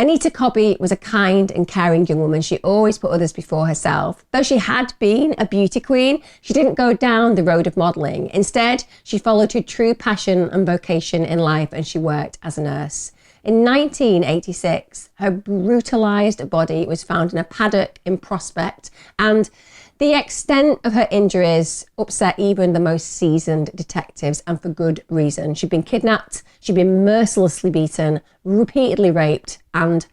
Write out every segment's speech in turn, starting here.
Anita Cobby was a kind and caring young woman. She always put others before herself. Though she had been a beauty queen, she didn't go down the road of modelling. Instead, she followed her true passion and vocation in life, and she worked as a nurse. In 1986, her brutalised body was found in a paddock in Prospect, and the extent of her injuries upset even the most seasoned detectives, and for good reason. She'd been kidnapped, she'd been mercilessly beaten, repeatedly raped, and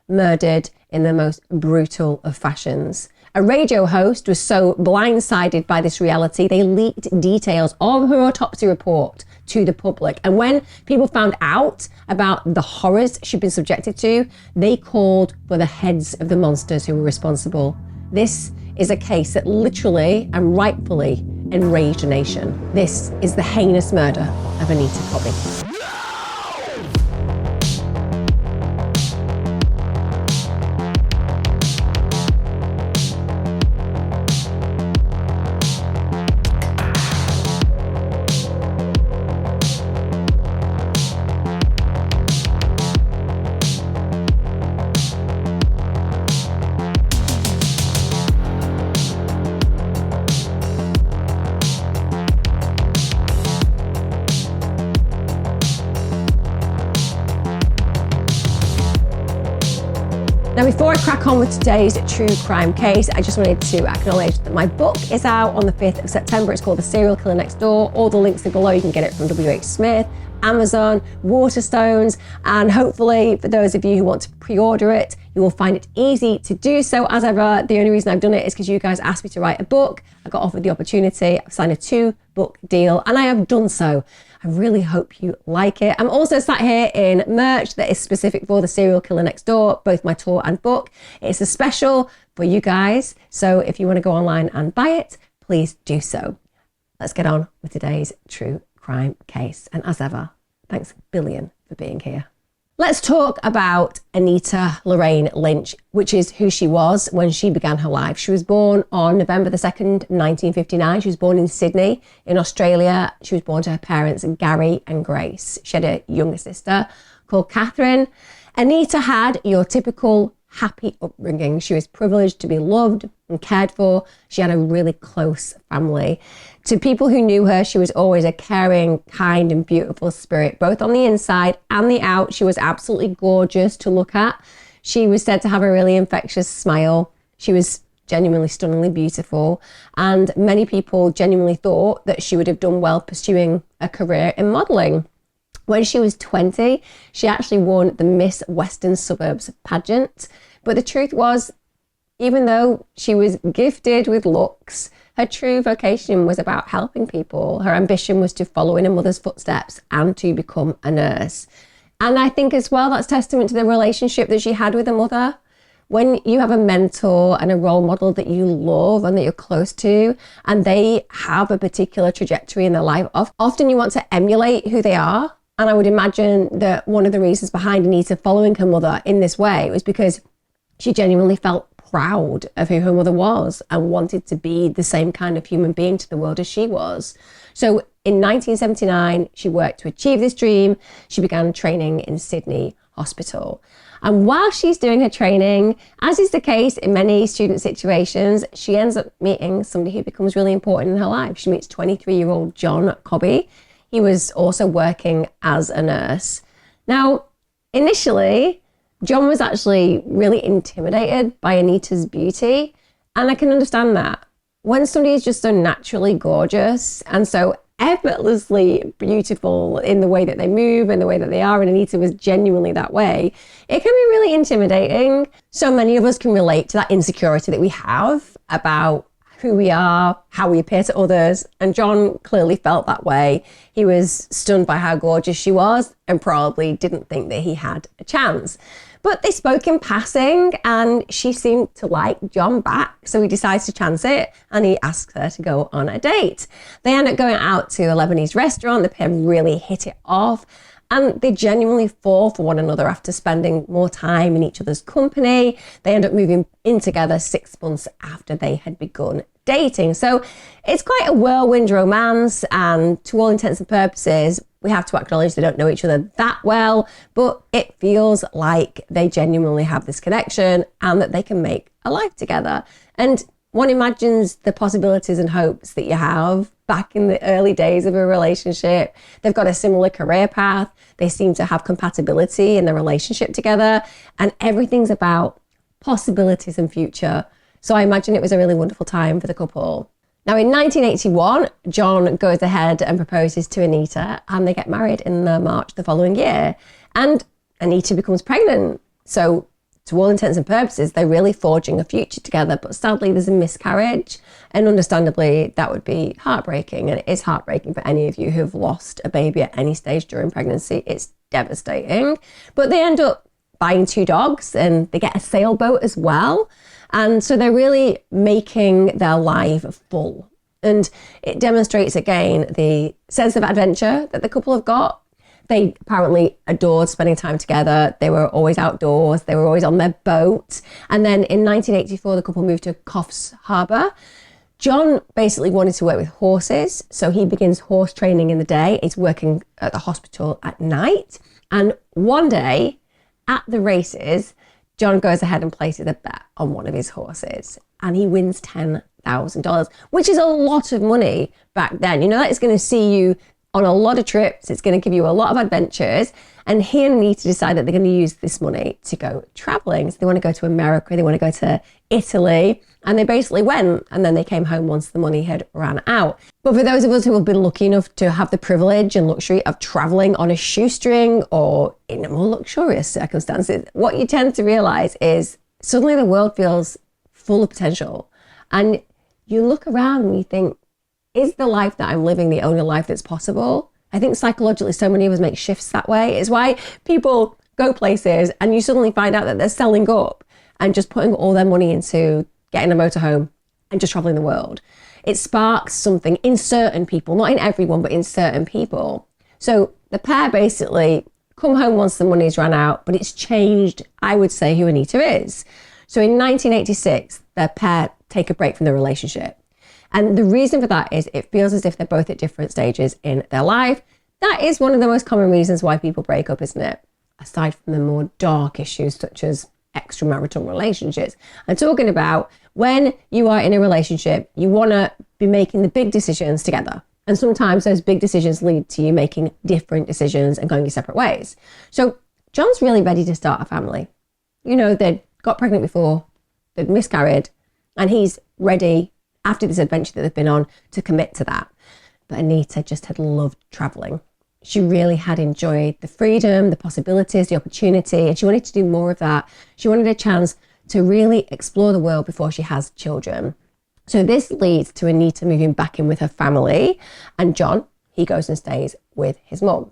murdered in the most brutal of fashions. A radio host was so blindsided by this reality, they leaked details of her autopsy report to the public. And when people found out about the horrors she'd been subjected to, they called for the heads of the monsters who were responsible. This is a case that literally and rightfully enraged a nation. This is the heinous murder of Anita Cobby. Now, before I crack on with today's true crime case, I just wanted to acknowledge that my book is out on the 5th of September. It's called The Serial Killer Next Door. All the links are below. You can get it from WH Smith, Amazon, Waterstones, and hopefully for those of you who want to pre-order it, you will find it easy to do so. As ever, the only reason I've done it is because you guys asked me to write a book. I got offered the opportunity. I've signed a 2-book deal, and I have done so. I really hope you like it. I'm also sat here in merch that is specific for The Serial Killer Next Door, both my tour and book. It's a special for you guys. So if you want to go online and buy it, please do so. Let's get on with today's true crime case. And as ever, thanks a billion for being here. Let's talk about Anita Lorraine Lynch, which is who she was when she began her life. She was born on November the 2nd, 1959. She was born in Sydney, in Australia. She was born to her parents, Gary and Grace. She had a younger sister called Catherine. Anita had your typical happy upbringing. She was privileged to be loved and cared for. She had a really close family. To people who knew her, she was always a caring, kind and beautiful spirit, both on the inside and the out. She was absolutely gorgeous to look at. She was said to have a really infectious smile. She was genuinely stunningly beautiful, and many people genuinely thought that she would have done well pursuing a career in modelling. When she was 20, she actually won the Miss Western Suburbs pageant. But the truth was, even though she was gifted with looks, her true vocation was about helping people. Her ambition was to follow in her mother's footsteps and to become a nurse. And I think as well, that's testament to the relationship that she had with her mother. When you have a mentor and a role model that you love and that you're close to, and they have a particular trajectory in their life, often you want to emulate who they are. And I would imagine that one of the reasons behind Anita following her mother in this way was because she genuinely felt proud of who her mother was and wanted to be the same kind of human being to the world as she was. So in 1979, she worked to achieve this dream. She began training in Sydney Hospital. And while she's doing her training, as is the case in many student situations, she ends up meeting somebody who becomes really important in her life. She meets 23-year-old John Cobby. He was also working as a nurse. Now, initially, John was actually really intimidated by Anita's beauty, and I can understand that. When somebody is just so naturally gorgeous and so effortlessly beautiful in the way that they move and the way that they are, and Anita was genuinely that way, it can be really intimidating. So many of us can relate to that insecurity that we have about who we are, how we appear to others, and John clearly felt that way. He was stunned by how gorgeous she was and probably didn't think that he had a chance. But they spoke in passing and she seemed to like John back, so he decides to chance it and he asks her to go on a date. They end up going out to a Lebanese restaurant. The pair really hit it off and they genuinely fall for one another after spending more time in each other's company. They end up moving in together 6 months after they had begun dating. So it's quite a whirlwind romance, and to all intents and purposes, we have to acknowledge they don't know each other that well, but it feels like they genuinely have this connection and that they can make a life together. And one imagines the possibilities and hopes that you have back in the early days of a relationship. They've got a similar career path. They seem to have compatibility in their relationship together, and everything's about possibilities and future. So I imagine it was a really wonderful time for the couple. Now in 1981, John goes ahead and proposes to Anita, and they get married in March the following year. And Anita becomes pregnant. So to all intents and purposes, they're really forging a future together, but sadly there's a miscarriage. And understandably, that would be heartbreaking. And it is heartbreaking for any of you who've lost a baby at any stage during pregnancy. It's devastating. But they end up buying 2 dogs, and they get a sailboat as well. And so they're really making their life full. And it demonstrates again the sense of adventure that the couple have got. They apparently adored spending time together. They were always outdoors. They were always on their boat. And then in 1984, the couple moved to Coffs Harbour. John basically wanted to work with horses. So he begins horse training in the day. He's working at the hospital at night. And one day at the races, John goes ahead and places a bet on one of his horses, and he wins $10,000, which is a lot of money back then. You know, that is going to see you on a lot of trips. It's going to give you a lot of adventures. And he and Anita decide that they're going to use this money to go traveling. So they want to go to America, they want to go to Italy, and they basically went, and then they came home once the money had ran out. But for those of us who have been lucky enough to have the privilege and luxury of traveling on a shoestring or in more luxurious circumstances, what you tend to realize is suddenly the world feels full of potential. And you look around and you think, is the life that I'm living the only life that's possible? I think psychologically so many of us make shifts that way. It's why people go places and you suddenly find out that they're selling up and just putting all their money into getting a motorhome and just traveling the world. It sparks something in certain people, not in everyone, but in certain people. So the pair basically come home once the money's run out, but it's changed, I would say, who Anita is. So in 1986, the pair take a break from the relationship. And the reason for that is it feels as if they're both at different stages in their life. That is one of the most common reasons why people break up, isn't it? Aside from the more dark issues such as extramarital relationships. I'm talking about when you are in a relationship, you want to be making the big decisions together. And sometimes those big decisions lead to you making different decisions and going your separate ways. So John's really ready to start a family. You know, they'd got pregnant before, they'd miscarried, and he's ready after this adventure that they've been on to commit to that. But Anita just had loved traveling. She really had enjoyed the freedom, the possibilities, the opportunity, and she wanted to do more of that. She wanted a chance to really explore the world before she has children. So this leads to Anita moving back in with her family, and John, he goes and stays with his mum.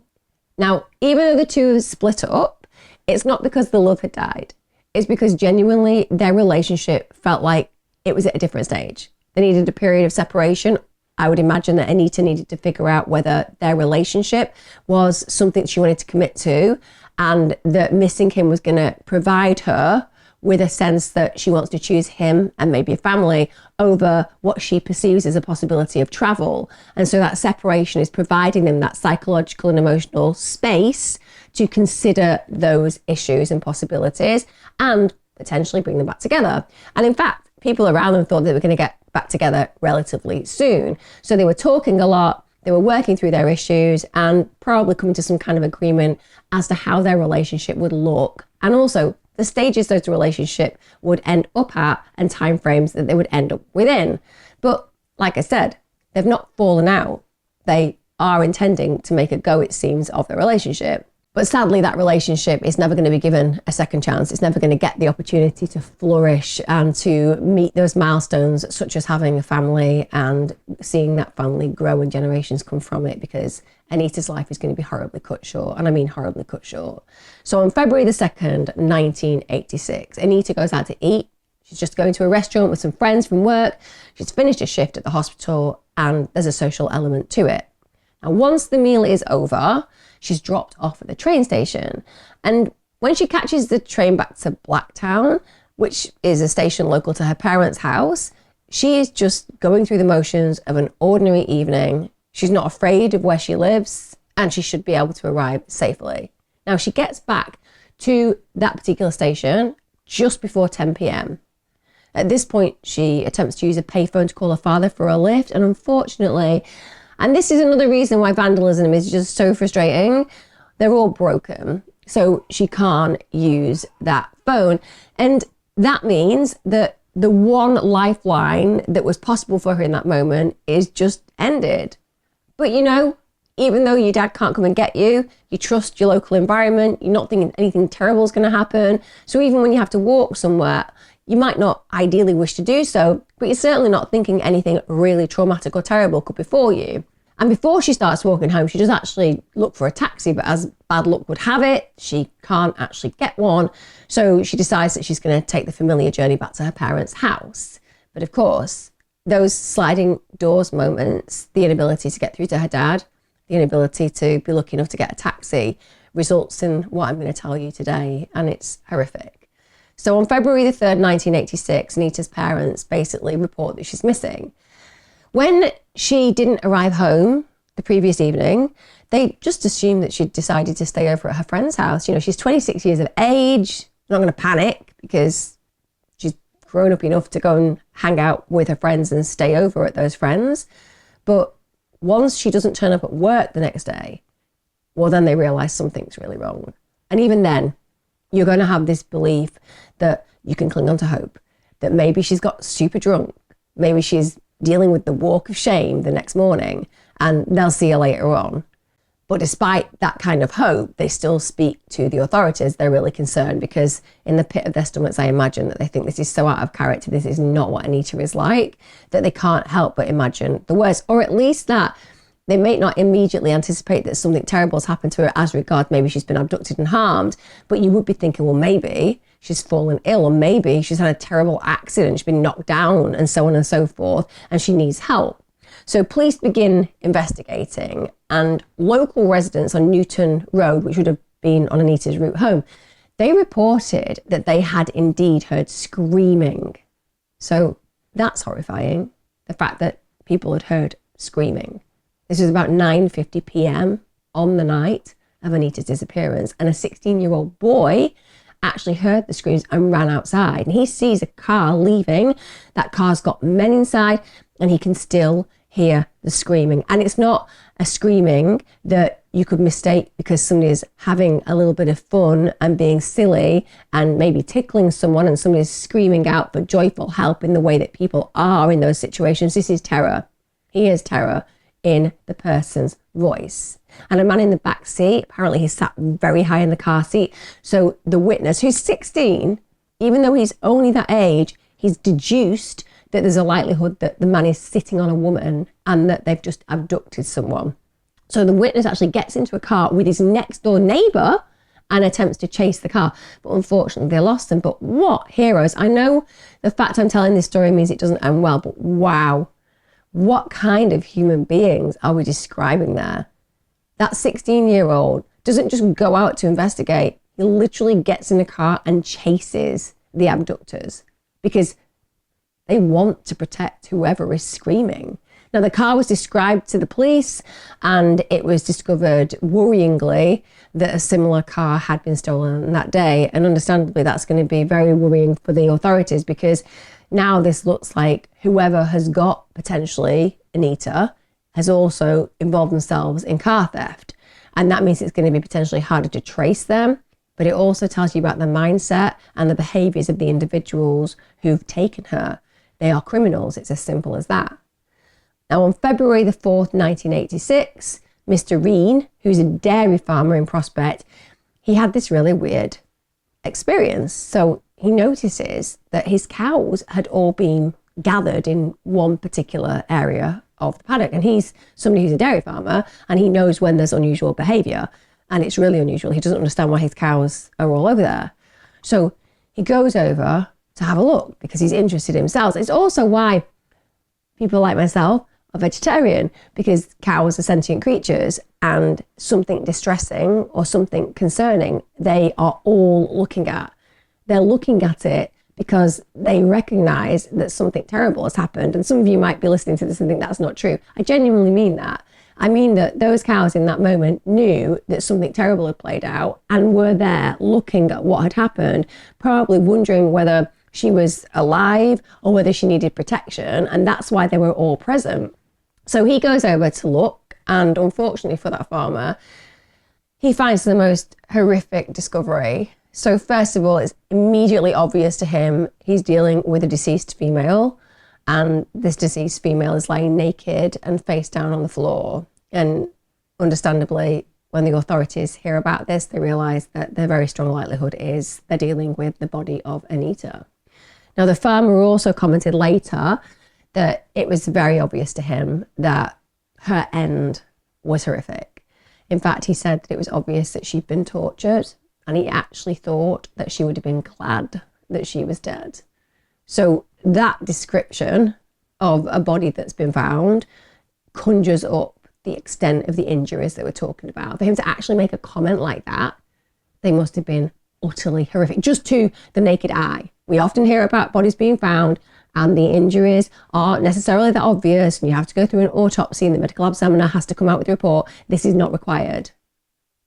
Now, even though the two split up, it's not because the love had died. It's because genuinely their relationship felt like it was at a different stage. They needed a period of separation. I would imagine that Anita needed to figure out whether their relationship was something she wanted to commit to, and that missing him was going to provide her with a sense that she wants to choose him and maybe a family over what she perceives as a possibility of travel. And so that separation is providing them that psychological and emotional space to consider those issues and possibilities and potentially bring them back together. And in fact, people around them thought they were going to get back together relatively soon. So they were talking a lot, they were working through their issues and probably coming to some kind of agreement as to how their relationship would look, and also the stages those relationship would end up at and timeframes that they would end up within. But like I said, they've not fallen out. They are intending to make a go, it seems, of the relationship. But sadly, that relationship is never going to be given a second chance. It's never going to get the opportunity to flourish and to meet those milestones, such as having a family and seeing that family grow and generations come from it, because Anita's life is going to be horribly cut short. And I mean horribly cut short. So on February the 2nd, 1986, Anita goes out to eat. She's just going to a restaurant with some friends from work. She's finished a shift at the hospital and there's a social element to it. Now, once the meal is over, she's dropped off at the train station. And when she catches the train back to Blacktown, which is a station local to her parents' house, She is just going through the motions of an ordinary evening. She's not afraid of where she lives, and she should be able to arrive safely. Now, she gets back to that particular station just before 10 p.m. At this point, she attempts to use a payphone to call her father for a lift, and unfortunately, and this is another reason why vandalism is just so frustrating, they're all broken. So she can't use that phone. And that means that the one lifeline that was possible for her in that moment is just ended. But you know, even though your dad can't come and get you, you trust your local environment, you're not thinking anything terrible is going to happen. So even when you have to walk somewhere, you might not ideally wish to do so, but you're certainly not thinking anything really traumatic or terrible could befall you. And before she starts walking home, she does actually look for a taxi, but as bad luck would have it, she can't actually get one. So she decides that she's going to take the familiar journey back to her parents' house. But of course, those sliding doors moments, the inability to get through to her dad, the inability to be lucky enough to get a taxi, results in what I'm going to tell you today, and it's horrific. So on February the 3rd, 1986, Anita's parents basically report that she's missing. When she didn't arrive home the previous evening, they just assumed that she'd decided to stay over at her friend's house. You know, she's 26 years of age, not going to panic because she's grown up enough to go and hang out with her friends and stay over at those friends. But once she doesn't turn up at work the next day, well, then they realise something's really wrong. And even then, you're going to have this belief that you can cling on to hope, that maybe she's got super drunk, maybe she's dealing with the walk of shame the next morning, and they'll see her later on. But despite that kind of hope, they still speak to the authorities. They're really concerned because in the pit of their stomachs, I imagine that they think this is so out of character, this is not what Anita is like, that they can't help but imagine the worst, or at least that they may not immediately anticipate that something terrible has happened to her as regards maybe she's been abducted and harmed, but you would be thinking, well, maybe she's fallen ill, or maybe she's had a terrible accident, she's been knocked down, and so on and so forth, and she needs help. So police begin investigating, and local residents on Newton Road, which would have been on Anita's route home, they reported that they had indeed heard screaming. So that's horrifying, the fact that people had heard screaming. This was about 9:50 p.m. on the night of Anita's disappearance, and a 16-year-old boy actually heard the screams and ran outside, and he sees a car leaving. That car's got men inside, and he can still hear the screaming. And it's not a screaming that you could mistake because somebody's having a little bit of fun and being silly and maybe tickling someone, and somebody's screaming out for joyful help in the way that people are in those situations. This is terror. He is terror in the person's voice. And a man in the back seat, apparently he sat very high in the car seat. So the witness, who's 16, even though he's only that age, he's deduced that there's a likelihood that the man is sitting on a woman and that they've just abducted someone. So the witness actually gets into a car with his next door neighbour and attempts to chase the car. But unfortunately, they lost him. But what heroes. I know the fact I'm telling this story means it doesn't end well, but wow. What kind of human beings are we describing there? That 16-year-old doesn't just go out to investigate. He literally gets in a car and chases the abductors because they want to protect whoever is screaming. Now, the car was described to the police, and it was discovered worryingly that a similar car had been stolen that day. And understandably, that's going to be very worrying for the authorities because now this looks like whoever has got potentially Anita has also involved themselves in car theft. And that means it's going to be potentially harder to trace them. But it also tells you about the mindset and the behaviours of the individuals who've taken her. They are criminals. It's as simple as that. Now, on February the 4th, 1986, Mr. Reen, who's a dairy farmer in Prospect, he had this really weird experience. So he notices that his cows had all been gathered in one particular area of the paddock. And he's somebody who's a dairy farmer, and he knows when there's unusual behaviour. And it's really unusual. He doesn't understand why his cows are all over there. So he goes over to have a look because he's interested himself. It's also why people like myself are vegetarian, because cows are sentient creatures, and something distressing or something concerning, they are all looking at. They're looking at it because they recognize that something terrible has happened. And some of you might be listening to this and think that's not true. I genuinely mean that. I mean that those cows in that moment knew that something terrible had played out and were there looking at what had happened, probably wondering whether she was alive or whether she needed protection. And that's why they were all present. So he goes over to look, and unfortunately for that farmer, he finds the most horrific discovery. So first of all, it's immediately obvious to him he's dealing with a deceased female, and this deceased female is lying naked and face down on the floor. And understandably, when the authorities hear about this, they realise that the very strong likelihood is they're dealing with the body of Anita. Now, the farmer also commented later that it was very obvious to him that her end was horrific. In fact, he said that it was obvious that she'd been tortured, and he actually thought that she would have been glad that she was dead. So that description of a body that's been found conjures up the extent of the injuries that we're talking about. For him to actually make a comment like that, they must have been utterly horrific, just to the naked eye. We often hear about bodies being found and the injuries aren't necessarily that obvious, and you have to go through an autopsy and the medical examiner has to come out with a report. This is not required.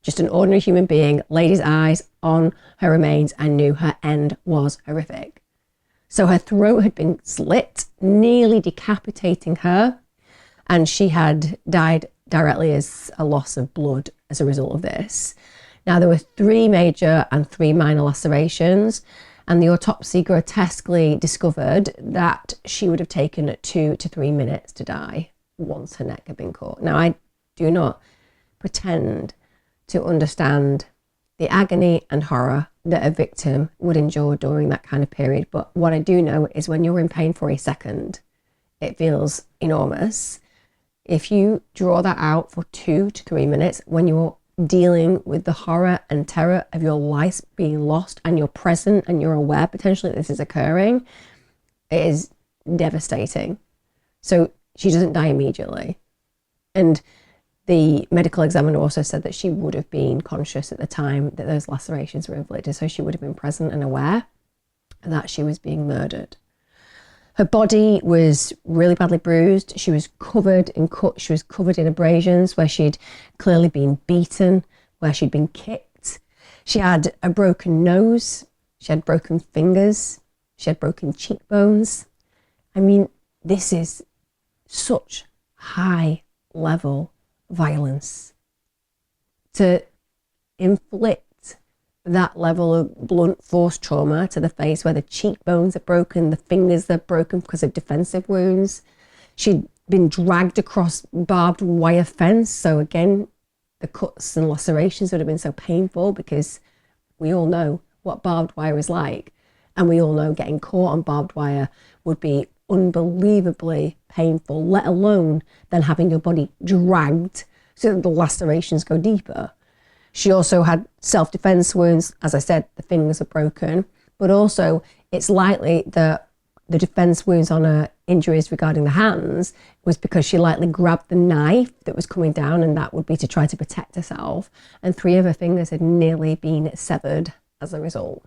Just an ordinary human being laid his eyes on her remains and knew her end was horrific. So her throat had been slit, nearly decapitating her, and she had died directly as a loss of blood as a result of this. Now, there were 3 major and 3 minor lacerations, and the autopsy grotesquely discovered that she would have taken 2 to 3 minutes to die once her neck had been cut. Now, I do not pretend to understand the agony and horror that a victim would endure during that kind of period, but what I do know is when you're in pain for a second, it feels enormous. If you draw that out for 2 to 3 minutes, when you're dealing with the horror and terror of your life being lost and you're present and you're aware potentially this is occurring, it is devastating. So she doesn't die immediately. And the medical examiner also said that she would have been conscious at the time that those lacerations were inflicted. So she would have been present and aware that she was being murdered. Her body was really badly bruised. She was covered in cuts. She was covered in abrasions where she'd clearly been beaten, where she'd been kicked. She had a broken nose. She had broken fingers. She had broken cheekbones. I mean, this is such high level violence. To inflict that level of blunt force trauma to the face where the cheekbones are broken, the fingers are broken because of defensive wounds. She'd been dragged across barbed wire fence. So again, the cuts and lacerations would have been so painful because we all know what barbed wire is like. And we all know getting caught on barbed wire would be unbelievably painful, let alone then having your body dragged so that the lacerations go deeper. She also had self-defense wounds. As I said, the fingers are broken, but also it's likely that the defense wounds on her injuries regarding the hands was because she likely grabbed the knife that was coming down, and that would be to try to protect herself. And 3 of her fingers had nearly been severed as a result.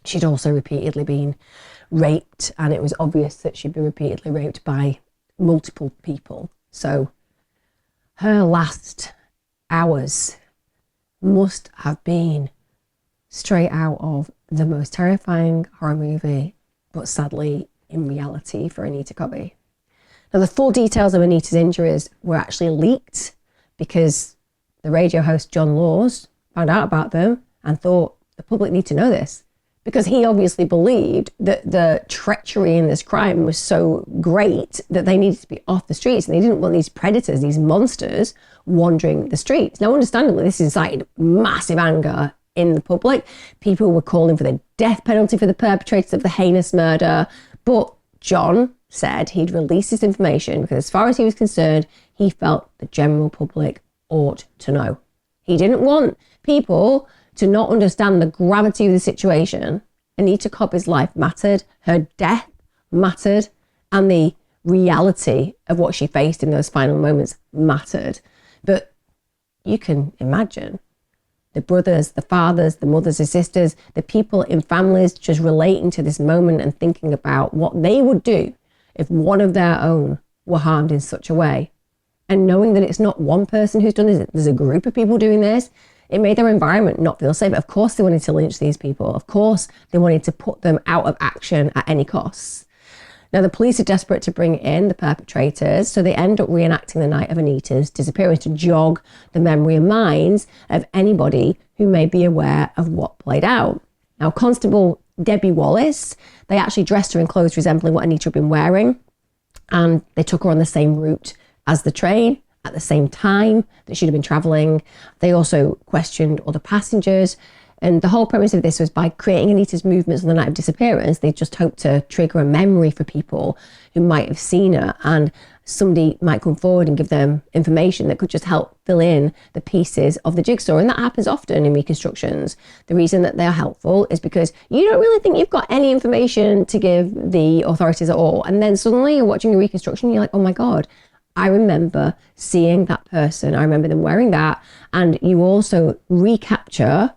She'd also repeatedly been raped, and it was obvious that she'd been repeatedly raped by multiple people. So her last hours must have been straight out of the most terrifying horror movie, but sadly in reality for Anita Cobby. Now, the full details of Anita's injuries were actually leaked because the radio host John Laws found out about them and thought the public need to know this, because he obviously believed that the treachery in this crime was so great that they needed to be off the streets, and they didn't want these predators, these monsters, wandering the streets. Now, understandably, this incited massive anger in the public. People were calling for the death penalty for the perpetrators of the heinous murder, but John said he'd release this information because as far as he was concerned, he felt the general public ought to know. He didn't want people to not understand the gravity of the situation. Anita Cobby's life mattered, her death mattered, and the reality of what she faced in those final moments mattered. But you can imagine the brothers, the fathers, the mothers, the sisters, the people in families just relating to this moment and thinking about what they would do if one of their own were harmed in such a way. And knowing that it's not one person who's done this, there's a group of people doing this, it made their environment not feel safe. Of course they wanted to lynch these people. Of course they wanted to put them out of action at any cost. Now, the police are desperate to bring in the perpetrators, so they end up reenacting the night of Anita's disappearance to jog the memory and minds of anybody who may be aware of what played out. Now, Constable Debbie Wallace, they actually dressed her in clothes resembling what Anita had been wearing, and they took her on the same route as the train at the same time that she'd have been travelling. They also questioned other passengers. And the whole premise of this was by creating Anita's movements on the night of disappearance, they just hoped to trigger a memory for people who might have seen her, and somebody might come forward and give them information that could just help fill in the pieces of the jigsaw. And that happens often in reconstructions. The reason that they're helpful is because you don't really think you've got any information to give the authorities at all. And then suddenly you're watching a reconstruction and you're like, oh my God, I remember seeing that person. I remember them wearing that. And you also recapture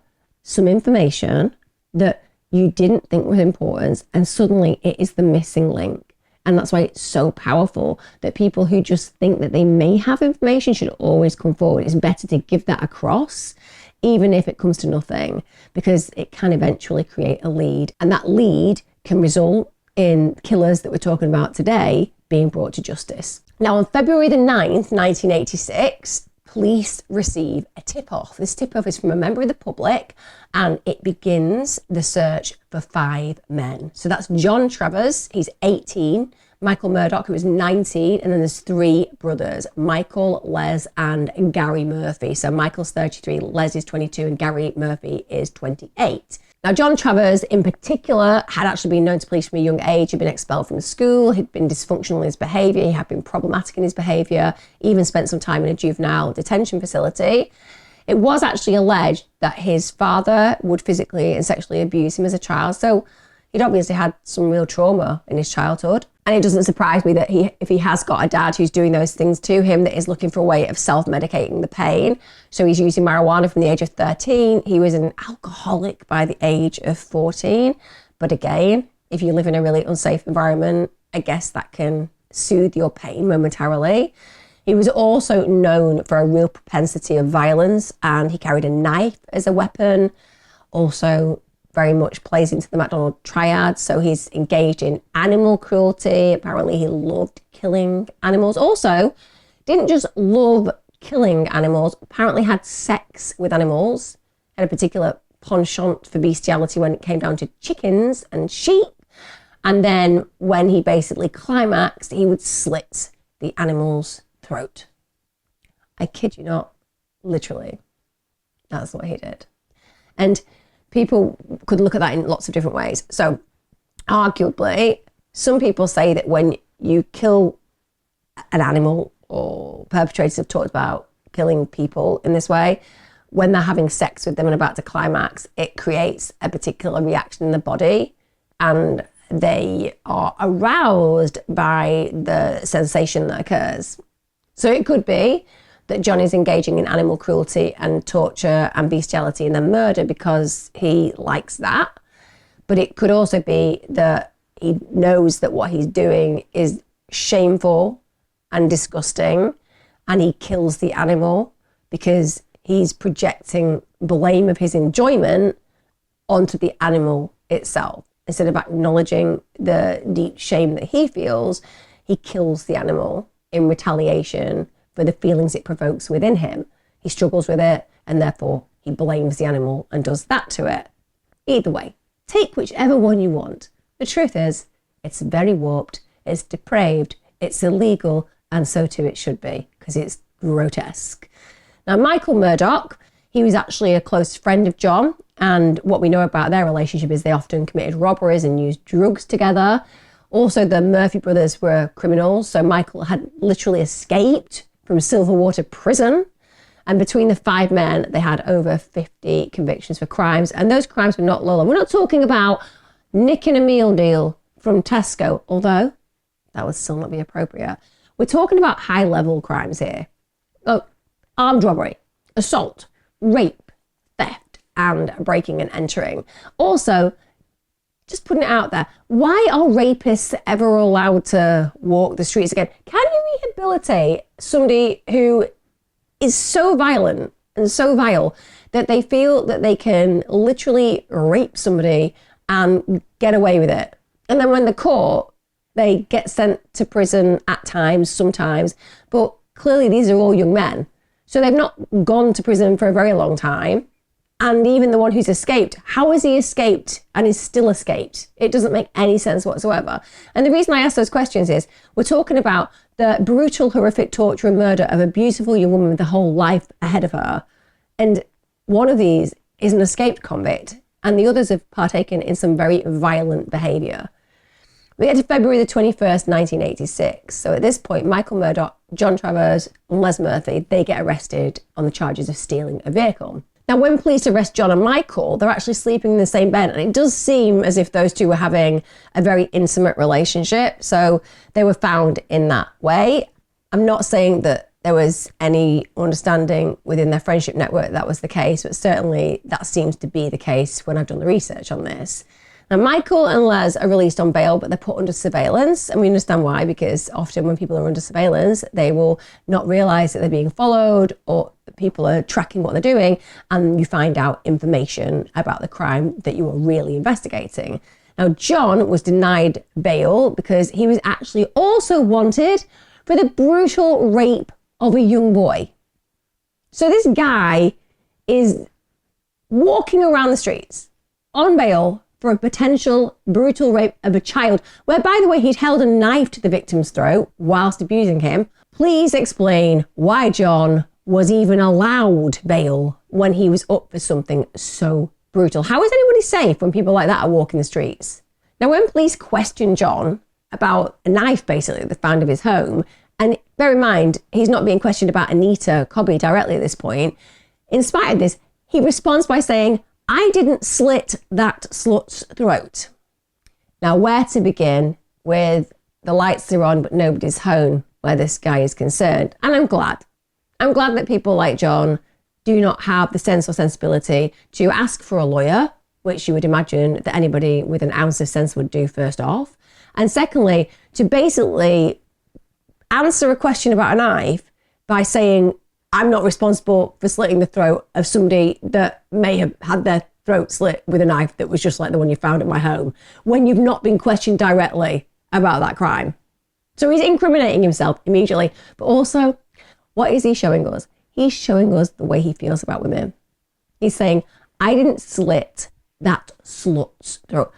some information that you didn't think was important, and suddenly it is the missing link. And that's why it's so powerful that people who just think that they may have information should always come forward. It's better to give that across, even if it comes to nothing, because it can eventually create a lead. And that lead can result in killers that we're talking about today being brought to justice. Now, on February the 9th, 1986, police receive a tip-off. This tip-off is from a member of the public, and it begins the search for 5 men. So that's John Travers, he's 18, Michael Murdoch, who is 19, and then there's 3 brothers, Michael, Les, and Gary Murphy. So Michael's 33, Les is 22, and Gary Murphy is 28. Now, John Travers in particular had actually been known to police from a young age. He'd been expelled from school, he'd been dysfunctional in his behaviour, he had been problematic in his behaviour, even spent some time in a juvenile detention facility. It was actually alleged that his father would physically and sexually abuse him as a child, so he'd obviously had some real trauma in his childhood. And it doesn't surprise me that if he has got a dad who's doing those things to him, that is looking for a way of self-medicating the pain. So he's using marijuana from the age of 13. He was an alcoholic by the age of 14. But again, if you live in a really unsafe environment, I guess that can soothe your pain momentarily. He was also known for a real propensity of violence, and he carried a knife as a weapon. Also, very much plays into the McDonald triad. So he's engaged in animal cruelty. Apparently he loved killing animals. Also, didn't just love killing animals, apparently had sex with animals, had a particular penchant for bestiality when it came down to chickens and sheep. And then when he basically climaxed, he would slit the animal's throat. I kid you not, literally. That's what he did. And people could look at that in lots of different ways. So arguably, some people say that when you kill an animal, or perpetrators have talked about killing people in this way, when they're having sex with them and about to climax, it creates a particular reaction in the body, and they are aroused by the sensation that occurs. So it could be that John is engaging in animal cruelty and torture and bestiality and then murder because he likes that. But it could also be that he knows that what he's doing is shameful and disgusting, and he kills the animal because he's projecting blame of his enjoyment onto the animal itself. Instead of acknowledging the deep shame that he feels, he kills the animal in retaliation for the feelings it provokes within him. He struggles with it, and therefore he blames the animal and does that to it. Either way, take whichever one you want. The truth is, it's very warped, it's depraved, it's illegal, and so too it should be, because it's grotesque. Now, Michael Murdoch, he was actually a close friend of John, and what we know about their relationship is they often committed robberies and used drugs together. Also, the Murphy brothers were criminals, so Michael had literally escaped from Silverwater prison, and between the 5 men, they had over 50 convictions for crimes, and those crimes were not low. We're not talking about nicking a meal deal from Tesco, although that would still not be appropriate. We're talking about high-level crimes here. Oh, armed robbery, assault, rape, theft, and breaking and entering. Also, just putting it out there, why are rapists ever allowed to walk the streets again? Can you rehabilitate somebody who is so violent and so vile that they feel that they can literally rape somebody and get away with it? And then when they're caught, they get sent to prison at times, sometimes, but clearly these are all young men. So they've not gone to prison for a very long time. And even the one who's escaped, how has he escaped and is still escaped? It doesn't make any sense whatsoever. And the reason I ask those questions is we're talking about the brutal, horrific torture and murder of a beautiful young woman with a whole life ahead of her. And one of these is an escaped convict, and the others have partaken in some very violent behaviour. We get to February the 21st, 1986. So at this point, Michael Murdoch, John Travers, and Les Murphy, they get arrested on the charges of stealing a vehicle. Now, when police arrest John and Michael, they're actually sleeping in the same bed, and it does seem as if those two were having a very intimate relationship. So they were found in that way. I'm not saying that there was any understanding within their friendship network that was the case, but certainly that seems to be the case when I've done the research on this. Now, Michael and Les are released on bail, but they're put under surveillance. And we understand why, because often when people are under surveillance, they will not realise that they're being followed or people are tracking what they're doing, and you find out information about the crime that you are really investigating. Now, John was denied bail because he was actually also wanted for the brutal rape of a young boy. So this guy is walking around the streets on bail for a potential brutal rape of a child, where, by the way, he'd held a knife to the victim's throat whilst abusing him. Please explain why John was even allowed bail when he was up for something so brutal. How is anybody safe when people like that are walking the streets? Now, when police questioned John about a knife, basically, that they found of his home, and bear in mind, he's not being questioned about Anita Cobby directly at this point. In spite of this, he responds by saying, "I didn't slit that slut's throat." Now, where to begin with the lights are on, but nobody's home where this guy is concerned. And I'm glad. I'm glad that people like John do not have the sense or sensibility to ask for a lawyer, which you would imagine that anybody with an ounce of sense would do first off. And secondly, to basically answer a question about a knife by saying, "I'm not responsible for slitting the throat of somebody that may have had their throat slit with a knife that was just like the one you found at my home," when you've not been questioned directly about that crime. So he's incriminating himself immediately. But also, what is he showing us? He's showing us the way he feels about women. He's saying, "I didn't slit that slut's throat."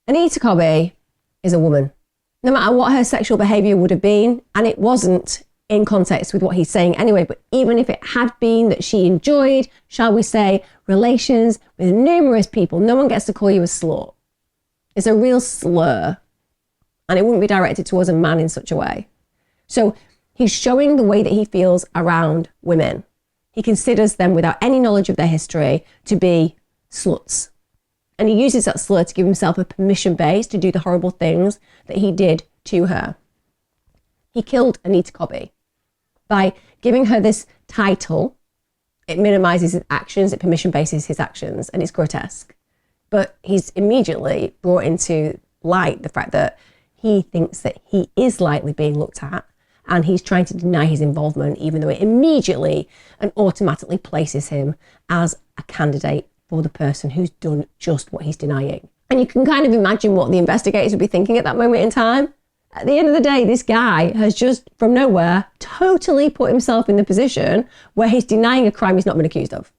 Anita Cobby is a woman. No matter what her sexual behaviour would have been, and it wasn't in context with what he's saying anyway, but even if it had been that she enjoyed, shall we say, relations with numerous people, no one gets to call you a slut. It's a real slur, and it wouldn't be directed towards a man in such a way. So he's showing the way that he feels around women. He considers them, without any knowledge of their history, to be sluts. And he uses that slur to give himself a permission base to do the horrible things that he did to her. He killed Anita Cobby. By giving her this title, it minimises his actions, it permission bases his actions, and it's grotesque. But he's immediately brought into light the fact that he thinks that he is lightly being looked at, and he's trying to deny his involvement, even though it immediately and automatically places him as a candidate for the person who's done just what he's denying. And you can kind of imagine what the investigators would be thinking at that moment in time. At the end of the day, this guy has just, from nowhere, totally put himself in the position where he's denying a crime he's not been accused of.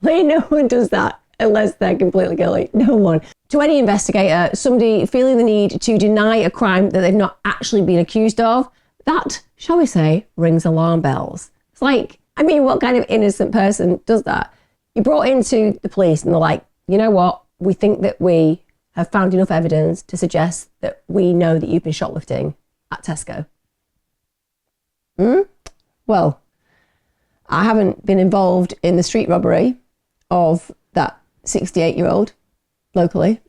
Like, no one does that unless they're completely guilty. No one. To any investigator, somebody feeling the need to deny a crime that they've not actually been accused of, that, shall we say, rings alarm bells. It's like, I mean, what kind of innocent person does that? You're brought into the police and they're like, "You know what? We think that we have found enough evidence to suggest that we know that you've been shoplifting at Tesco." Well, I haven't been involved in the street robbery of that 68-year-old locally.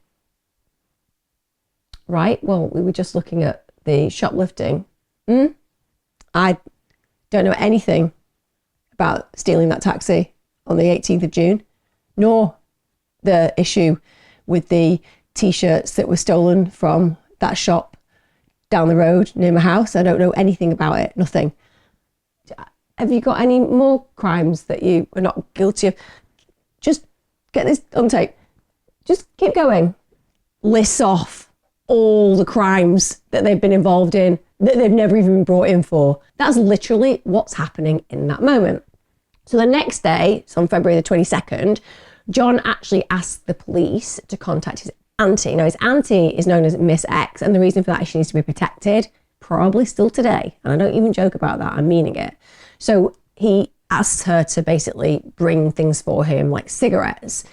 Right, well, we were just looking at the shoplifting. I don't know anything about stealing that taxi on the 18th of June. nor the issue with the t-shirts that were stolen from that shop down the road near my house. I don't know anything about it, nothing. Have you got any more crimes that you are not guilty of? Just get this on tape. Just keep going. Lists off all the crimes that they've been involved in that they've never even been brought in for. That's literally what's happening in that moment. So the next day, so on February the 22nd, John actually asked the police to contact his auntie. Now, his auntie is known as Miss X, and the reason for that is she needs to be protected, probably still today. And I don't even joke about that, I'm meaning it. So he asks her to basically bring things for him, like cigarettes.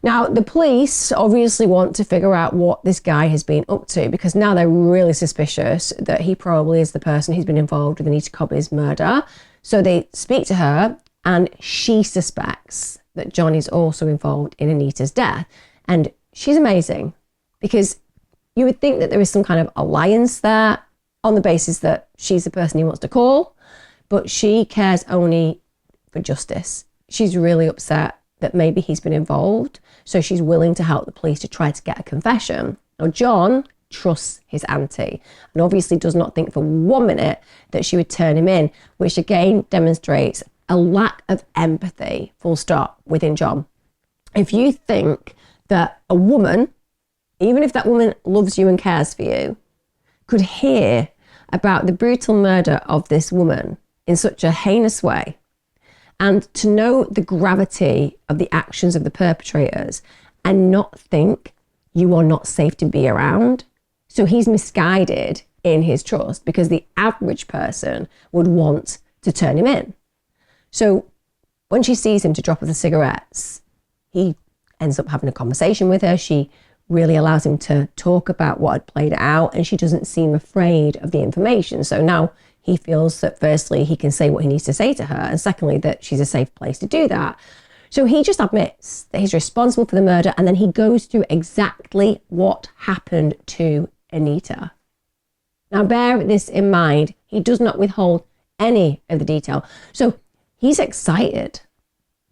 Now, the police obviously want to figure out what this guy has been up to, because now they're really suspicious that he probably is the person who's been involved with Anita Cobby's murder. So they speak to her, and she suspects that John is also involved in Anita's death. And she's amazing, because you would think that there is some kind of alliance there on the basis that she's the person he wants to call, but she cares only for justice. She's really upset that maybe he's been involved, so she's willing to help the police to try to get a confession. Now, John trusts his auntie and obviously does not think for 1 minute that she would turn him in, which again demonstrates a lack of empathy, full stop, within John. If you think that a woman, even if that woman loves you and cares for you, could hear about the brutal murder of this woman in such a heinous way, and to know the gravity of the actions of the perpetrators and not think you are not safe to be around. So he's misguided in his trust, because the average person would want to turn him in. So when she sees him to drop off the cigarettes, he ends up having a conversation with her. She really allows him to talk about what had played out, and she doesn't seem afraid of the information. So now he feels that firstly, he can say what he needs to say to her, and secondly, that she's a safe place to do that. So he just admits that he's responsible for the murder, and then he goes through exactly what happened to Anita. Now, bear this in mind, he does not withhold any of the detail. So he's excited.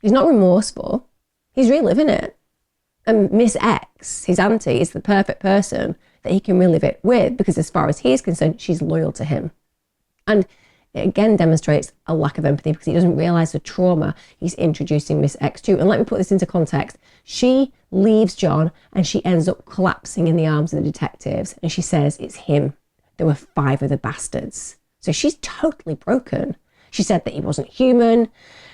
He's not remorseful. He's reliving it. And Miss X, his auntie, is the perfect person that he can relive it with, because as far as he is concerned, she's loyal to him. And it again demonstrates a lack of empathy, because he doesn't realise the trauma he's introducing Miss X to. And let me put this into context. She leaves John and she ends up collapsing in the arms of the detectives. And she says it's him. There were 5 of the bastards. So she's totally broken. She said that he wasn't human.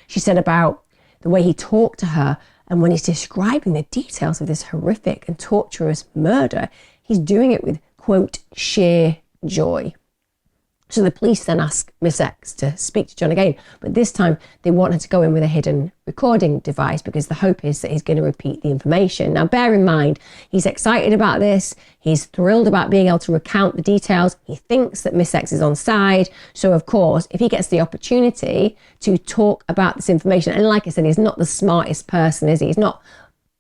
She said about the way he talked to her. And when he's describing the details of this horrific and torturous murder, he's doing it with, quote, sheer joy. So the police then ask Miss X to speak to John again, but this time they want her to go in with a hidden recording device, because the hope is that he's going to repeat the information. Now, bear in mind, he's excited about this. He's thrilled about being able to recount the details. He thinks that Miss X is on side. So, of course, if he gets the opportunity to talk about this information, and like I said, he's not the smartest person, is he? He's not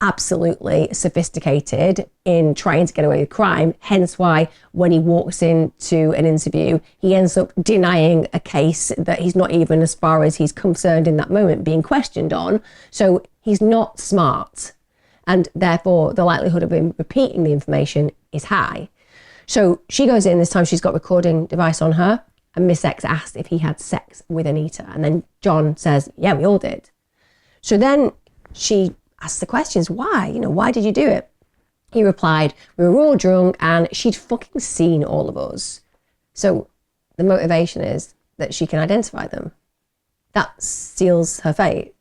absolutely sophisticated in trying to get away with crime, hence why when he walks into an interview, he ends up denying a case that he's not even, as far as he's concerned in that moment, being questioned on. So he's not smart, and therefore the likelihood of him repeating the information is high. So she goes in, this time she's got a recording device on her, and Miss X asked if he had sex with Anita, and then John says, yeah, we all did. So then she asks the questions, why? Why did you do it? He replied, we were all drunk and she'd fucking seen all of us. So the motivation is that she can identify them. That seals her fate.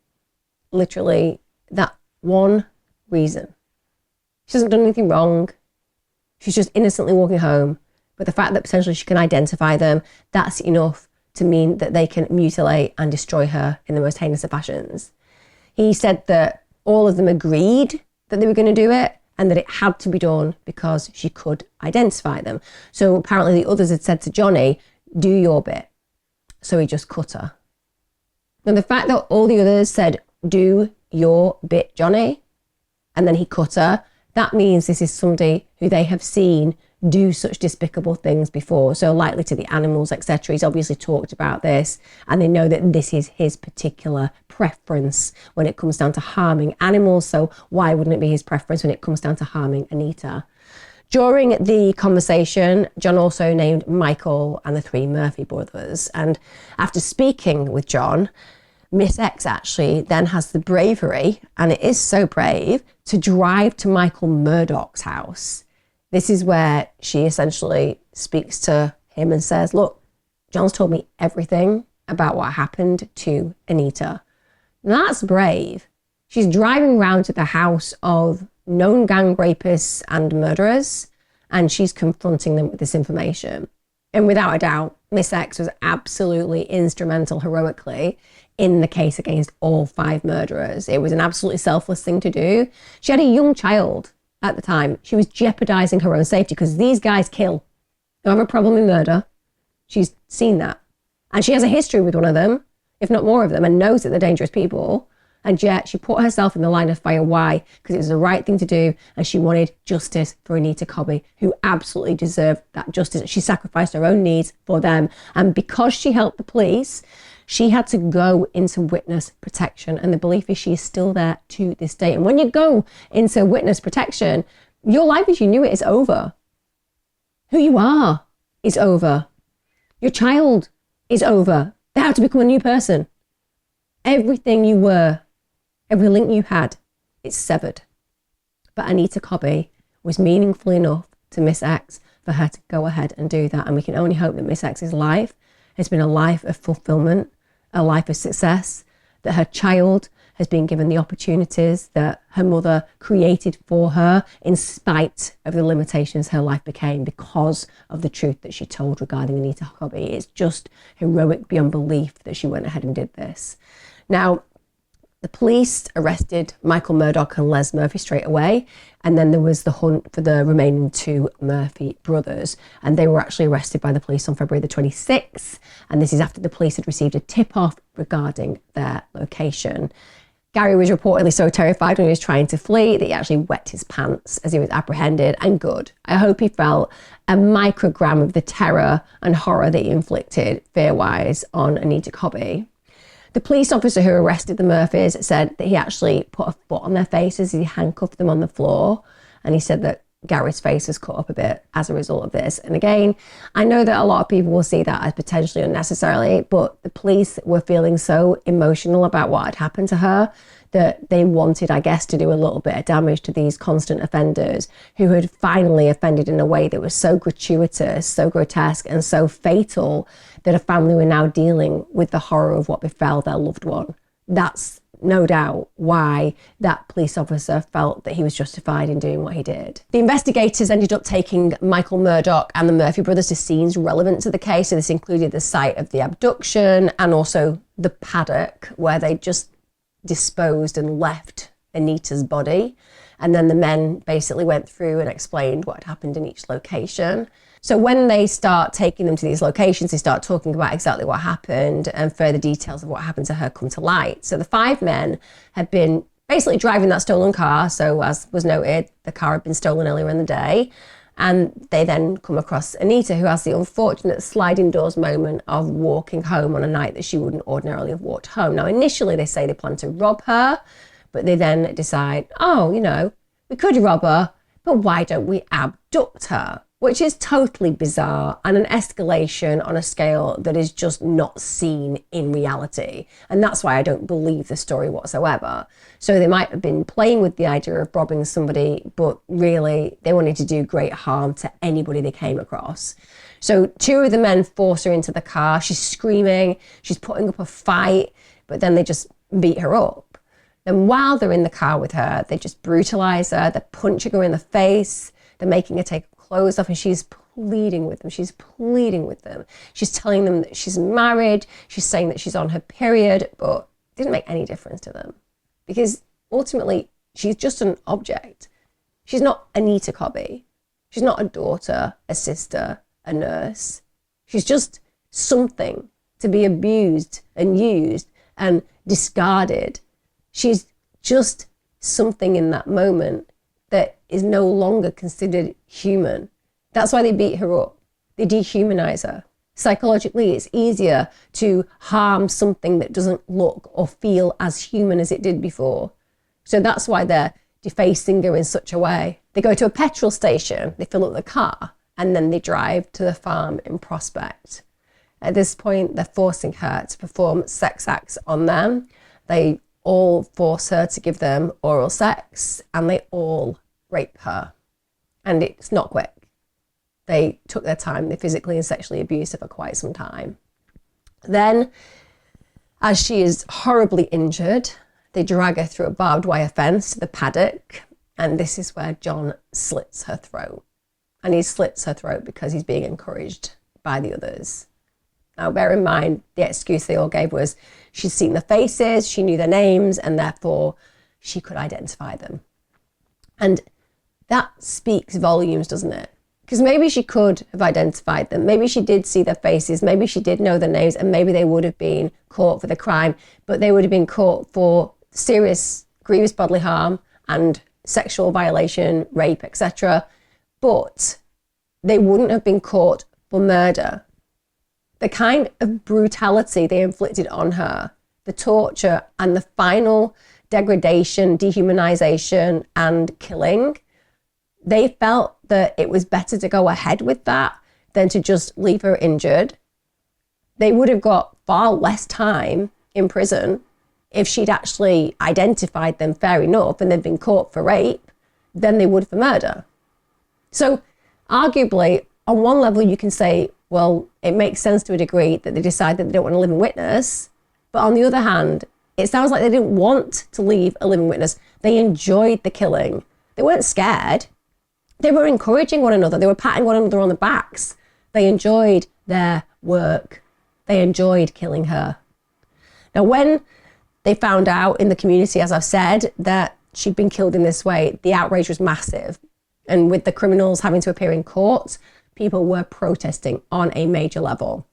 Literally, that one reason. She hasn't done anything wrong. She's just innocently walking home. But the fact that potentially she can identify them, that's enough to mean that they can mutilate and destroy her in the most heinous of fashions. He said that all of them agreed that they were going to do it, and that it had to be done because she could identify them. So apparently the others had said to Johnny, do your bit. So he just cut her. And the fact that all the others said, do your bit, Johnny, and then he cut her, that means this is somebody who they have seen do such despicable things before, so likely to the animals, etc. He's obviously talked about this, and they know that this is his particular preference when it comes down to harming animals, so why wouldn't it be his preference when it comes down to harming Anita? During the conversation, John also named Michael and the three Murphy brothers, and after speaking with John, Miss X actually then has the bravery, and it is so brave, to drive to Michael Murdoch's house. This is where she essentially speaks to him and says, look, John's told me everything about what happened to Anita. That's brave. She's driving around to the house of known gang rapists and murderers, and she's confronting them with this information. And without a doubt, Miss X was absolutely instrumental heroically in the case against all 5 murderers. It was an absolutely selfless thing to do. She had a young child at the time. She was jeopardizing her own safety because these guys kill. They have a problem with murder. She's seen that. And she has a history with one of them, if not more of them, and knows that they're dangerous people. And yet she put herself in the line of fire. Why? Because it was the right thing to do, and she wanted justice for Anita Cobby, who absolutely deserved that justice. She sacrificed her own needs for them. And because she helped the police, she had to go into witness protection. And the belief is she is still there to this day. And when you go into witness protection, your life as you knew it is over. Who you are is over. Your child is over. They have to become a new person. Everything you were, every link you had, it's severed. But Anita Cobby was meaningful enough to Miss X for her to go ahead and do that. And we can only hope that Miss X's life has been a life of fulfillment, a life of success, that her child has been given the opportunities that her mother created for her in spite of the limitations her life became because of the truth that she told regarding Anita Cobby. It's just heroic beyond belief that she went ahead and did this. Now, the police arrested Michael Murdoch and Les Murphy straight away, and then there was the hunt for the remaining 2 Murphy brothers, and they were actually arrested by the police on February the 26th, and this is after the police had received a tip-off regarding their location. Gary was reportedly so terrified when he was trying to flee that he actually wet his pants as he was apprehended, and good. I hope he felt a microgram of the terror and horror that he inflicted fear-wise on Anita Cobby. The police officer who arrested the Murphys said that he actually put a foot on their faces as he handcuffed them on the floor. And he said that Gary's face was cut up a bit as a result of this. And again, I know that a lot of people will see that as potentially unnecessarily, but the police were feeling so emotional about what had happened to her that they wanted, I guess, to do a little bit of damage to these constant offenders who had finally offended in a way that was so gratuitous, so grotesque, and so fatal that a family were now dealing with the horror of what befell their loved one. That's no doubt why that police officer felt that he was justified in doing what he did. The investigators ended up taking Michael Murdoch and the Murphy brothers to scenes relevant to the case. So this included the site of the abduction and also the paddock where they just disposed and left Anita's body. And then the men basically went through and explained what had happened in each location. So when they start taking them to these locations, they start talking about exactly what happened, and further details of what happened to her come to light. So the 5 men had been basically driving that stolen car. So as was noted, the car had been stolen earlier in the day. And they then come across Anita, who has the unfortunate sliding doors moment of walking home on a night that she wouldn't ordinarily have walked home. Now, initially they say they plan to rob her, but they then decide, oh, we could rob her, but why don't we abduct her? Which is totally bizarre and an escalation on a scale that is just not seen in reality. And that's why I don't believe the story whatsoever. So they might have been playing with the idea of robbing somebody, but really they wanted to do great harm to anybody they came across. So 2 of the men force her into the car. She's screaming, she's putting up a fight, but then they just beat her up. Then while they're in the car with her, they just brutalize her, they're punching her in the face, they're making her take clothes off, and she's pleading with them. She's pleading with them. She's telling them that she's married. She's saying that she's on her period, but it didn't make any difference to them because ultimately she's just an object. She's not Anita Cobby. She's not a daughter, a sister, a nurse. She's just something to be abused and used and discarded. She's just something in that moment that is no longer considered human. That's why they beat her up. They dehumanize her. Psychologically, it's easier to harm something that doesn't look or feel as human as it did before. So that's why they're defacing her in such a way. They go to a petrol station, they fill up the car, and then they drive to the farm in Prospect. At this point, they're forcing her to perform sex acts on them. They all force her to give them oral sex, and they all rape her. And it's not quick. They took their time. They physically and sexually abused her for quite some time. Then, as she is horribly injured, they drag her through a barbed wire fence to the paddock, and this is where John slits her throat. And he slits her throat because he's being encouraged by the others. Now, bear in mind, the excuse they all gave was she'd seen the faces, she knew their names, and therefore she could identify them. And that speaks volumes, doesn't it? Because maybe she could have identified them. Maybe she did see their faces. Maybe she did know their names, and maybe they would have been caught for the crime, but they would have been caught for serious, grievous bodily harm and sexual violation, rape, etc. But they wouldn't have been caught for murder. The kind of brutality they inflicted on her, the torture and the final degradation, dehumanization, and killing, they felt that it was better to go ahead with that than to just leave her injured. They would have got far less time in prison if she'd actually identified them fair enough and they'd been caught for rape than they would for murder. So arguably, on one level, you can say, well, it makes sense to a degree that they decide that they don't want a living witness. But on the other hand, it sounds like they didn't want to leave a living witness. They enjoyed the killing. They weren't scared. They were encouraging one another. They were patting one another on the backs. They enjoyed their work. They enjoyed killing her. Now, when they found out in the community, as I've said, that she'd been killed in this way, the outrage was massive. And with the criminals having to appear in court, people were protesting on a major level.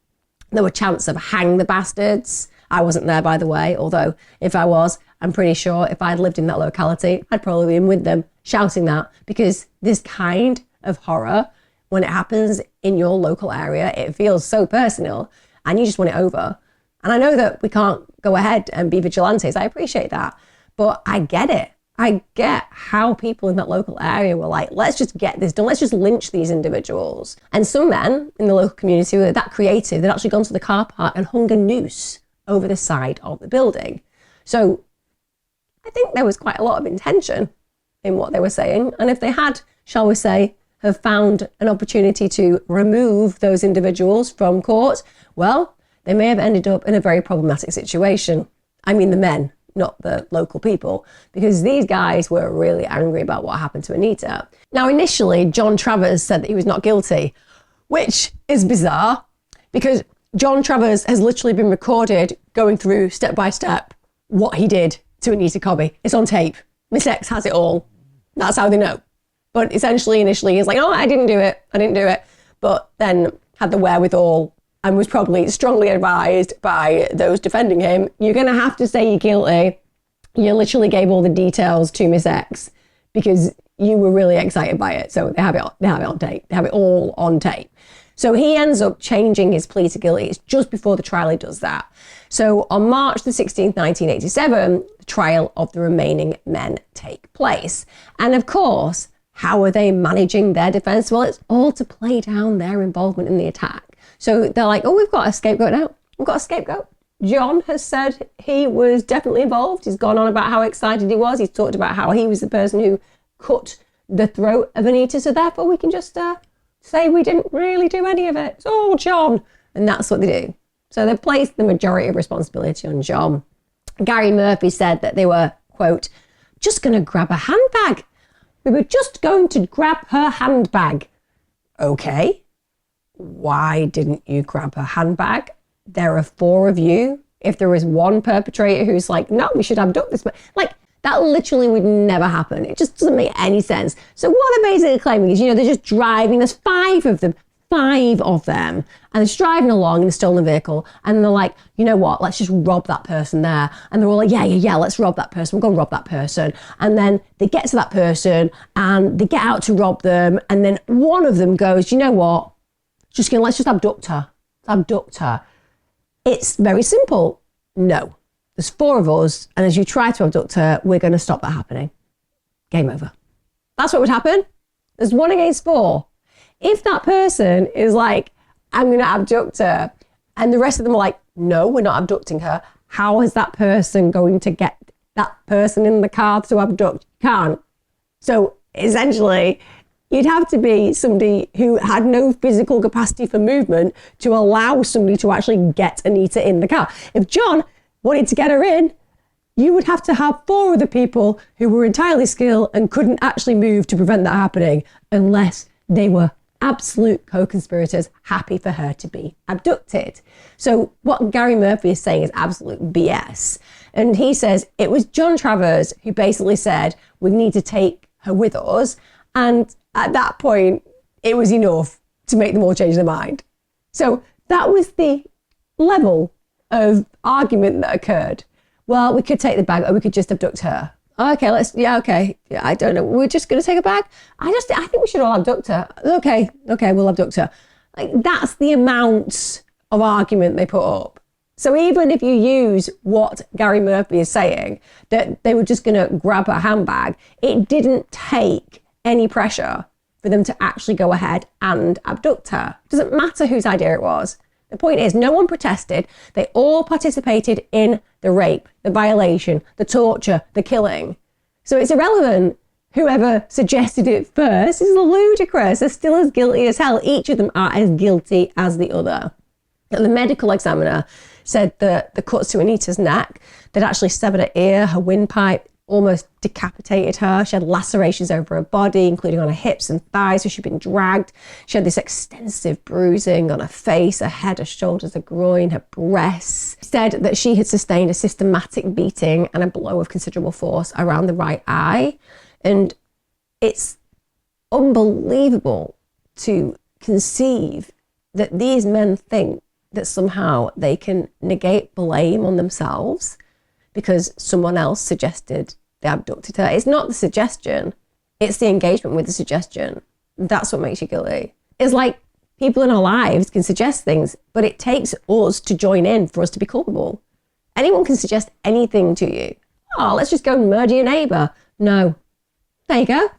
There were chants of hang the bastards. I wasn't there, by the way, although if I was, I'm pretty sure if I'd lived in that locality, I'd probably been with them shouting that, because this kind of horror, when it happens in your local area, it feels so personal and you just want it over. And I know that we can't go ahead and be vigilantes. I appreciate that, but I get it. I get how people in that local area were like, let's just get this done. Let's just lynch these individuals. And some men in the local community were that creative. They'd actually gone to the car park and hung a noose over the side of the building. So I think there was quite a lot of intention in what they were saying. And if they had, shall we say, have found an opportunity to remove those individuals from court, well, they may have ended up in a very problematic situation. I mean, the men, not the local people, because these guys were really angry about what happened to Anita. Now, initially, John Travers said that he was not guilty, which is bizarre because John Travers has literally been recorded going through step by step what he did to Anita Cobby. It's on tape. Miss X has it all. That's how they know. But essentially, initially, he's like, oh, I didn't do it. But then had the wherewithal and was probably strongly advised by those defending him, you're going to have to say you're guilty. You literally gave all the details to Miss X because you were really excited by it. So they have it on tape. They have it all on tape. So he ends up changing his plea to guilty. It's just before the trial he does that. So on March the 16th, 1987, the trial of the remaining men take place. And of course, how are they managing their defense? Well, it's all to play down their involvement in the attack. So they're like, oh, we've got a scapegoat now. We've got a scapegoat. John has said he was definitely involved. He's gone on about how excited he was. He's talked about how he was the person who cut the throat of Anita. So therefore we can just say we didn't really do any of it. It's all John. And that's what they do. So they placed the majority of responsibility on John. Gary Murphy said that they were, quote, just going to grab a handbag. We were just going to grab her handbag. Okay. Why didn't you grab her handbag? There are 4 of you. If there is one perpetrator who's like, no, we should abduct this, but like that literally would never happen. It just doesn't make any sense. So what they're basically claiming is, they're just driving. There's 5 of them. 5 of them, and they're just driving along in a stolen vehicle, and they're like, you know what, let's just rob that person there. And they're all like, yeah, let's rob that person. We'll go rob that person. And then they get to that person and they get out to rob them. And then one of them goes, you know what, let's just abduct her. Abduct her. It's very simple. No, there's 4 of us, and as you try to abduct her, we're going to stop that happening. Game over. That's what would happen. There's 1 against 4. If that person is like, I'm going to abduct her, and the rest of them are like, no, we're not abducting her, how is that person going to get that person in the car to abduct? Can't. So essentially, you'd have to be somebody who had no physical capacity for movement to allow somebody to actually get Anita in the car. If John wanted to get her in, you would have to have 4 other people who were entirely skilled and couldn't actually move to prevent that happening, unless they were absolute co-conspirators happy for her to be abducted. So what Gary Murphy is saying is absolute BS. And he says it was John Travers who basically said, we need to take her with us. And at that point, it was enough to make them all change their mind. So that was the level of argument that occurred. Well, we could take the bag, or we could just abduct her. Okay, I don't know. We're just going to take her back. I think we should all abduct her. Okay, we'll abduct her. Like, that's the amount of argument they put up. So even if you use what Gary Murphy is saying, that they were just going to grab her handbag, it didn't take any pressure for them to actually go ahead and abduct her. It doesn't matter whose idea it was. The point is, no one protested. They all participated in the rape, the violation, the torture, the killing. So it's irrelevant. Whoever suggested it first is ludicrous. They're still as guilty as hell. Each of them are as guilty as the other. And the medical examiner said that the cuts to Anita's neck, that actually severed her ear, her windpipe, almost decapitated her. She had lacerations over her body, including on her hips and thighs, so she'd been dragged. She had this extensive bruising on her face, her head, her shoulders, her groin, her breasts. Said that she had sustained a systematic beating and a blow of considerable force around the right eye. And it's unbelievable to conceive that these men think that somehow they can negate blame on themselves because someone else suggested they abducted her. It's not the suggestion, it's the engagement with the suggestion. That's what makes you guilty. It's like people in our lives can suggest things, but it takes us to join in for us to be culpable. Anyone can suggest anything to you. Oh, let's just go and murder your neighbour. No. There you go.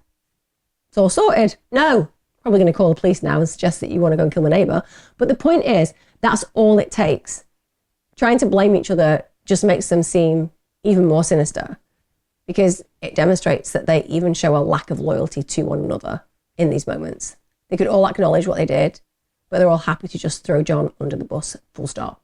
It's all sorted. No. Probably going to call the police now and suggest that you want to go and kill my neighbour. But the point is, that's all it takes. Trying to blame each other just makes them seem even more sinister, because it demonstrates that they even show a lack of loyalty to one another in these moments. They could all acknowledge what they did, but they're all happy to just throw John under the bus, full stop.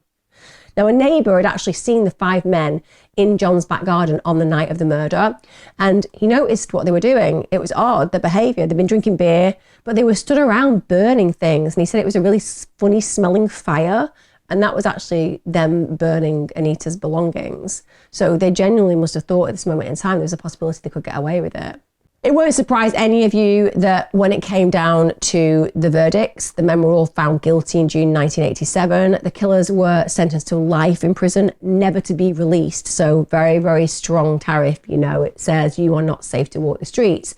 Now, a neighbour had actually seen the 5 men in John's back garden on the night of the murder, and he noticed what they were doing. It was odd, their behaviour. They'd been drinking beer, but they were stood around burning things, and he said it was a really funny smelling fire, and that was actually them burning Anita's belongings. So they genuinely must have thought at this moment in time there was a possibility they could get away with it. It won't surprise any of you that when it came down to the verdicts, the men were all found guilty in June 1987. The killers were sentenced to life in prison, never to be released. So very, very strong tariff, you know, it says you are not safe to walk the streets.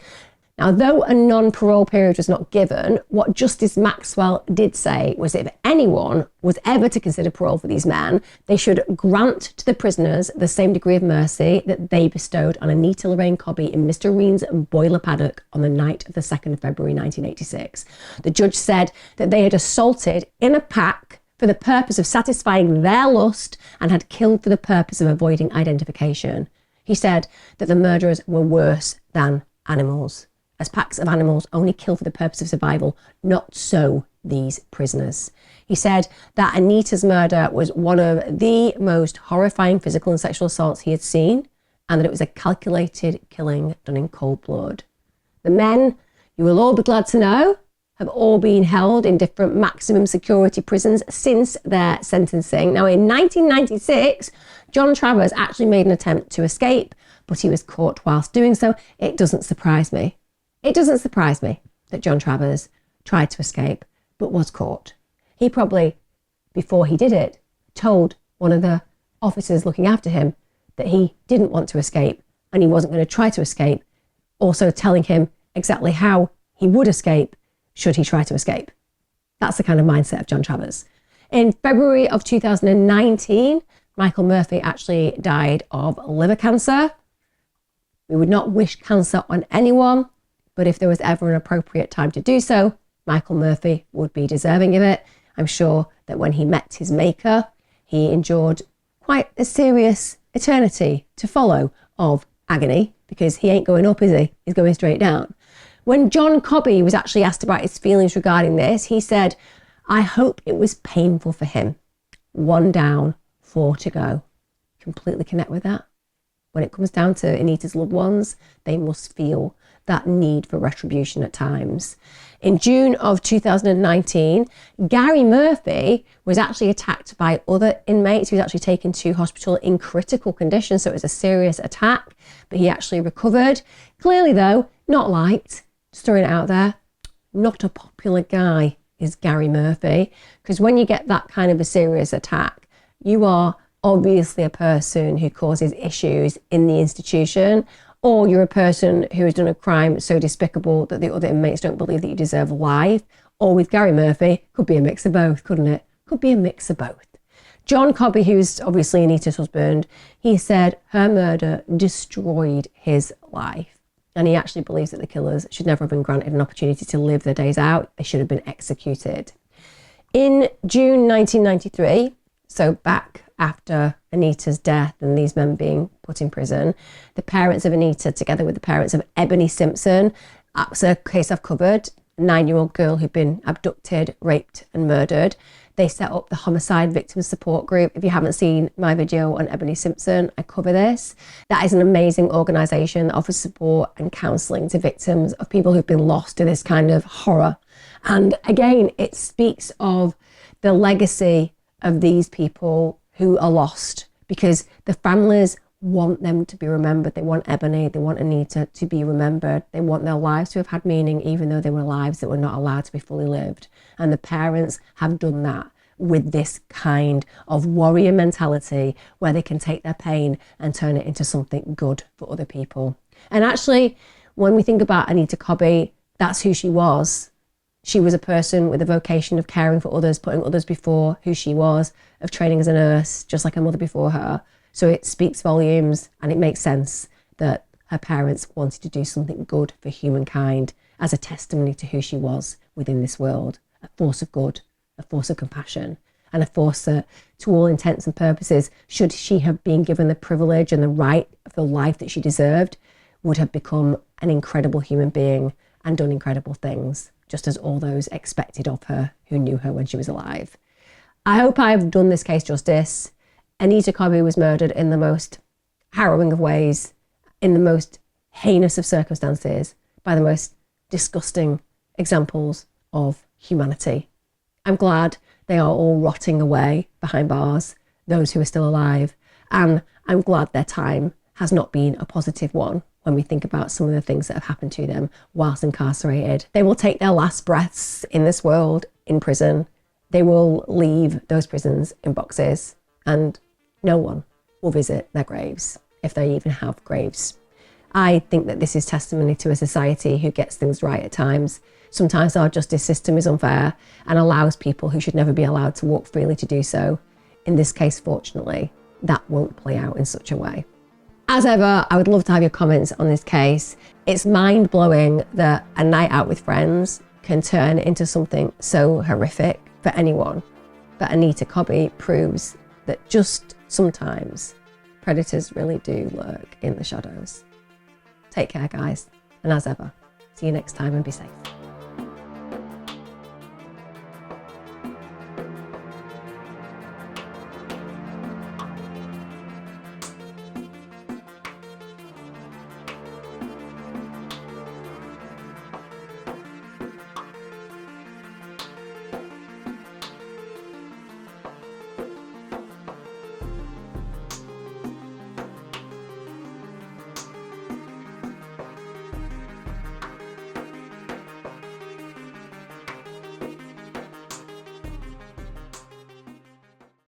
Now, though a non-parole period was not given, what Justice Maxwell did say was that if anyone was ever to consider parole for these men, they should grant to the prisoners the same degree of mercy that they bestowed on Anita Lorraine Cobby in Mr. Reen's boiler paddock on the night of the 2nd of February 1986. The judge said that they had assaulted in a pack for the purpose of satisfying their lust and had killed for the purpose of avoiding identification. He said that the murderers were worse than animals, as packs of animals only kill for the purpose of survival, not so these prisoners. He said that Anita's murder was one of the most horrifying physical and sexual assaults he had seen, and that it was a calculated killing done in cold blood. The men, you will all be glad to know, have all been held in different maximum security prisons since their sentencing. Now, in 1996, John Travers actually made an attempt to escape, but he was caught whilst doing so. It doesn't surprise me. It doesn't surprise me that John Travers tried to escape. but was caught. He probably, before he did it, told one of the officers looking after him that he didn't want to escape and he wasn't going to try to escape, also telling him exactly how he would escape should he try to escape. That's the kind of mindset of John Travers. In February of 2019, Michael Murphy actually died of liver cancer. We would not wish cancer on anyone, but if there was ever an appropriate time to do so, Michael Murphy would be deserving of it. I'm sure that when he met his maker, he endured quite a serious eternity to follow of agony, because he ain't going up, is he? He's going straight down. When John Cobby was actually asked about his feelings regarding this, he said, "I hope it was painful for him. 1 down, 4 to go." Completely connect with that. When it comes down to Anita's loved ones, they must feel that need for retribution at times. In June of 2019, Gary Murphy was actually attacked by other inmates. He was actually taken to hospital in critical condition, so it was a serious attack, but he actually recovered. Clearly though, not liked. Just throwing it out there, not a popular guy is Gary Murphy, because when you get that kind of a serious attack, you are obviously a person who causes issues in the institution, or you're a person who has done a crime so despicable that the other inmates don't believe that you deserve life. Or with Gary Murphy, could be a mix of both, couldn't it? Could be a mix of both. John Cobby, who's obviously Anita's husband, he said her murder destroyed his life. And he actually believes that the killers should never have been granted an opportunity to live their days out. They should have been executed. In June 1993, so back after Anita's death and these men being put in prison, the parents of Anita, together with the parents of Ebony Simpson, that's a case I've covered, a 9-year-old girl who'd been abducted, raped and murdered. They set up the Homicide Victim Support Group. If you haven't seen my video on Ebony Simpson, I cover this. That is an amazing organisation that offers support and counselling to victims of people who've been lost to this kind of horror. And again, it speaks of the legacy of these people who are lost, because the families want them to be remembered. They want Ebony, they want Anita to be remembered. They want their lives to have had meaning, even though they were lives that were not allowed to be fully lived. And the parents have done that with this kind of warrior mentality where they can take their pain and turn it into something good for other people. And actually, when we think about Anita Cobby, that's who she was. She was a person with a vocation of caring for others, putting others before who she was, of training as a nurse, just like her mother before her. So it speaks volumes, and it makes sense that her parents wanted to do something good for humankind as a testimony to who she was within this world. A force of good, a force of compassion, and a force that, to all intents and purposes, should she have been given the privilege and the right of the life that she deserved, would have become an incredible human being and done incredible things, just as all those expected of her who knew her when she was alive. I hope I've done this case justice. Anita Cobby was murdered in the most harrowing of ways, in the most heinous of circumstances, by the most disgusting examples of humanity. I'm glad they are all rotting away behind bars, those who are still alive, and I'm glad their time has not been a positive one when we think about some of the things that have happened to them whilst incarcerated. They will take their last breaths in this world in prison. They will leave those prisons in boxes, and no one will visit their graves, if they even have graves. I think that this is testimony to a society who gets things right at times. Sometimes our justice system is unfair and allows people who should never be allowed to walk freely to do so. In this case, fortunately, that won't play out in such a way. As ever, I would love to have your comments on this case. It's mind-blowing that a night out with friends can turn into something so horrific for anyone. But Anita Cobby proves that just sometimes predators really do lurk in the shadows. Take care, guys. And as ever, see you next time and be safe.